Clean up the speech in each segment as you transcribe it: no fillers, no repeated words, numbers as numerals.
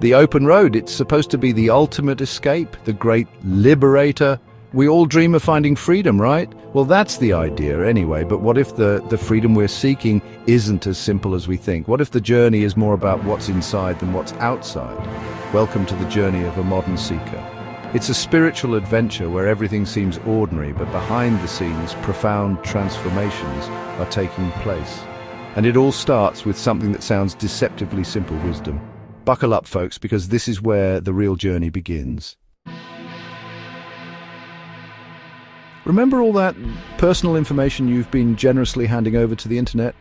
The open road, it's supposed to be the ultimate escape, the great liberator. We all dream of finding freedom, right? Well, that's the idea anyway, but what if the freedom we're seeking isn't as simple as we think? What if the journey is more about what's inside than what's outside? Welcome to the journey of a modern seeker. It's a spiritual adventure where everything seems ordinary, but behind the scenes, profound transformations are taking place. And it all starts with something that sounds deceptively simple: wisdom. Buckle up, folks, because this is where the real journey begins. Remember all that personal information you've been generously handing over to the internet?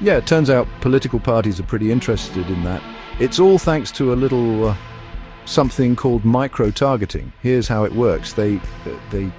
Yeah, it turns out political parties are pretty interested in that. It's all thanks to a little something called micro-targeting. Here's how it works. They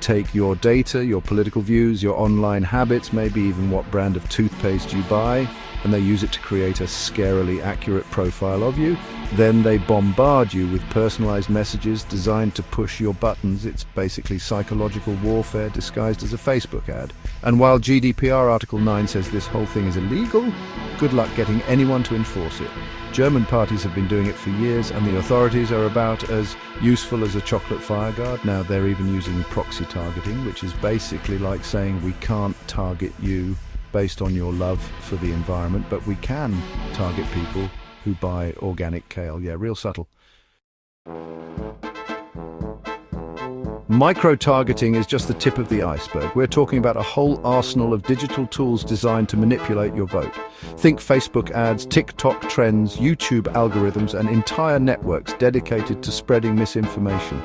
take your data, your political views, your online habits, maybe even what brand of toothpaste you buy, and they use it to create a scarily accurate profile of you. Then they bombard you with personalized messages designed to push your buttons. It's basically psychological warfare disguised as a Facebook ad. And while GDPR Article 9 says this whole thing is illegal, good luck getting anyone to enforce it. German parties have been doing it for years, and the authorities are about as useful as a chocolate fireguard. Now they're even using proxy targeting, which is basically like saying we can't target you based on your love for the environment, but we can target people who buy organic kale. Yeah, real subtle. Micro-targeting is just the tip of the iceberg. We're talking about a whole arsenal of digital tools designed to manipulate your vote. Think Facebook ads, TikTok trends, YouTube algorithms, and entire networks dedicated to spreading misinformation.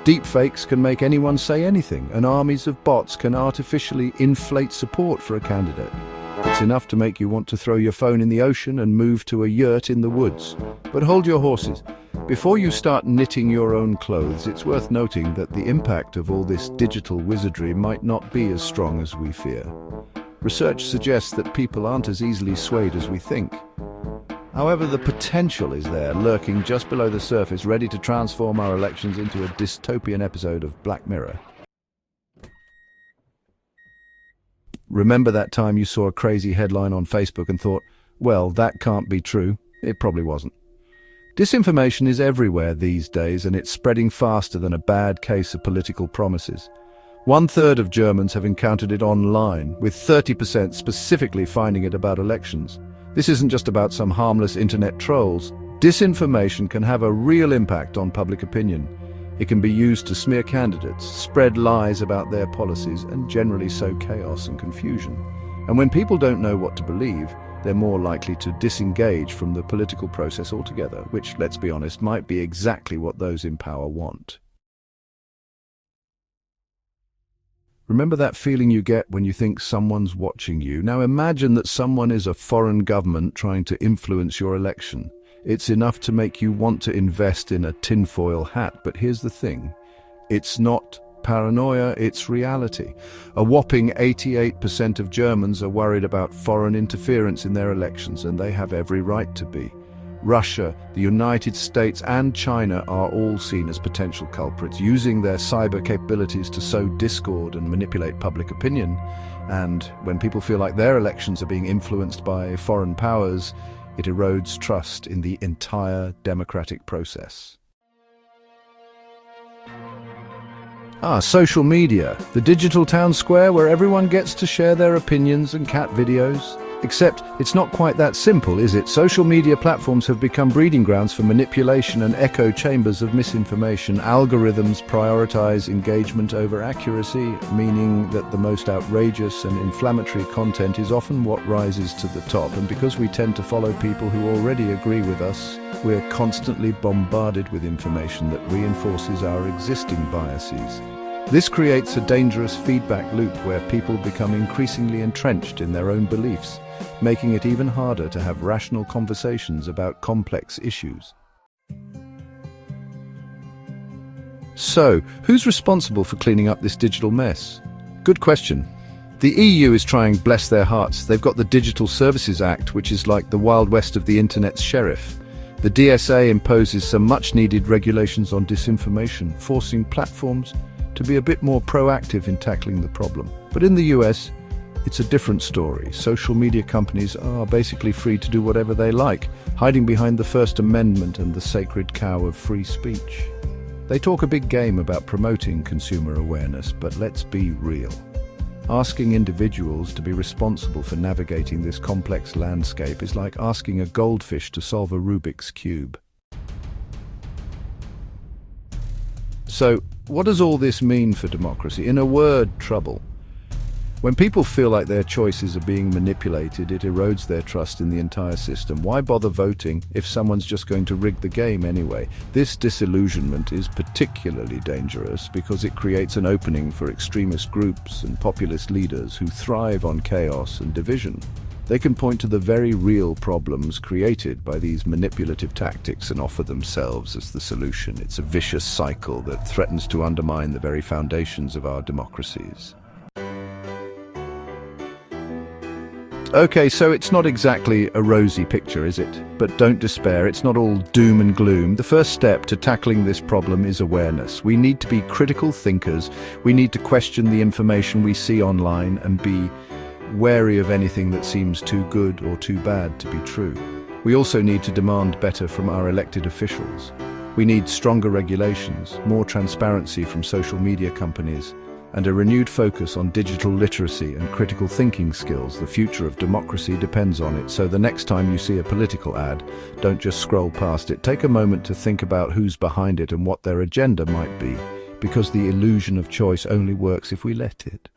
Deepfakes can make anyone say anything, and armies of bots can artificially inflate support for a candidate. It's enough to make you want to throw your phone in the ocean and move to a yurt in the woods. But hold your horses. Before you start knitting your own clothes, it's worth noting that the impact of all this digital wizardry might not be as strong as we fear. Research suggests that people aren't as easily swayed as we think. However, the potential is there, lurking just below the surface, ready to transform our elections into a dystopian episode of Black Mirror. Remember that time you saw a crazy headline on Facebook and thought, well, that can't be true? It probably wasn't. Disinformation is everywhere these days, and it's spreading faster than a bad case of political promises. 1/3 of Germans have encountered it online, with 30% specifically finding it about elections. This isn't just about some harmless internet trolls. Disinformation can have a real impact on public opinion. It can be used to smear candidates, spread lies about their policies, and generally sow chaos and confusion. And when people don't know what to believe, they're more likely to disengage from the political process altogether, which, let's be honest, might be exactly what those in power want. Remember that feeling you get when you think someone's watching you? Now imagine that someone is a foreign government trying to influence your election. It's enough to make you want to invest in a tinfoil hat, but here's the thing. It's not paranoia, it's reality. A whopping 88% of Germans are worried about foreign interference in their elections, and they have every right to be. Russia, the United States, and China are all seen as potential culprits, using their cyber capabilities to sow discord and manipulate public opinion. And when people feel like their elections are being influenced by foreign powers, it erodes trust in the entire democratic process. Social media, the digital town square where everyone gets to share their opinions and cat videos. Except it's not quite that simple, is it? Social media platforms have become breeding grounds for manipulation and echo chambers of misinformation. Algorithms prioritize engagement over accuracy, meaning that the most outrageous and inflammatory content is often what rises to the top. And because we tend to follow people who already agree with us, we're constantly bombarded with information that reinforces our existing biases. This creates a dangerous feedback loop where people become increasingly entrenched in their own beliefs, making it even harder to have rational conversations about complex issues. So, who's responsible for cleaning up this digital mess? Good question. The EU is trying, bless their hearts. They've got the Digital Services Act, which is like the Wild West of the internet's sheriff. The DSA imposes some much-needed regulations on disinformation, forcing platforms to be a bit more proactive in tackling the problem. But in the US, It's a different story. Social media companies are basically free to do whatever they like, hiding behind the First Amendment and the sacred cow of free speech. They talk a big game about promoting consumer awareness, but let's be real. Asking individuals to be responsible for navigating this complex landscape is like asking a goldfish to solve a Rubik's Cube. So, what does all this mean for democracy? In a word, trouble. When people feel like their choices are being manipulated, it erodes their trust in the entire system. Why bother voting if someone's just going to rig the game anyway? This disillusionment is particularly dangerous because it creates an opening for extremist groups and populist leaders who thrive on chaos and division. They can point to the very real problems created by these manipulative tactics and offer themselves as the solution. It's a vicious cycle that threatens to undermine the very foundations of our democracies. Okay, so it's not exactly a rosy picture, is it? But don't despair, it's not all doom and gloom. The first step to tackling this problem is awareness. We need to be critical thinkers. We need to question the information we see online and be wary of anything that seems too good or too bad to be true. We also need to demand better from our elected officials. We need stronger regulations, more transparency from social media companies, and a renewed focus on digital literacy and critical thinking skills. The future of democracy depends on it. So the next time you see a political ad, don't just scroll past it. Take a moment to think about who's behind it and what their agenda might be, because the illusion of choice only works if we let it.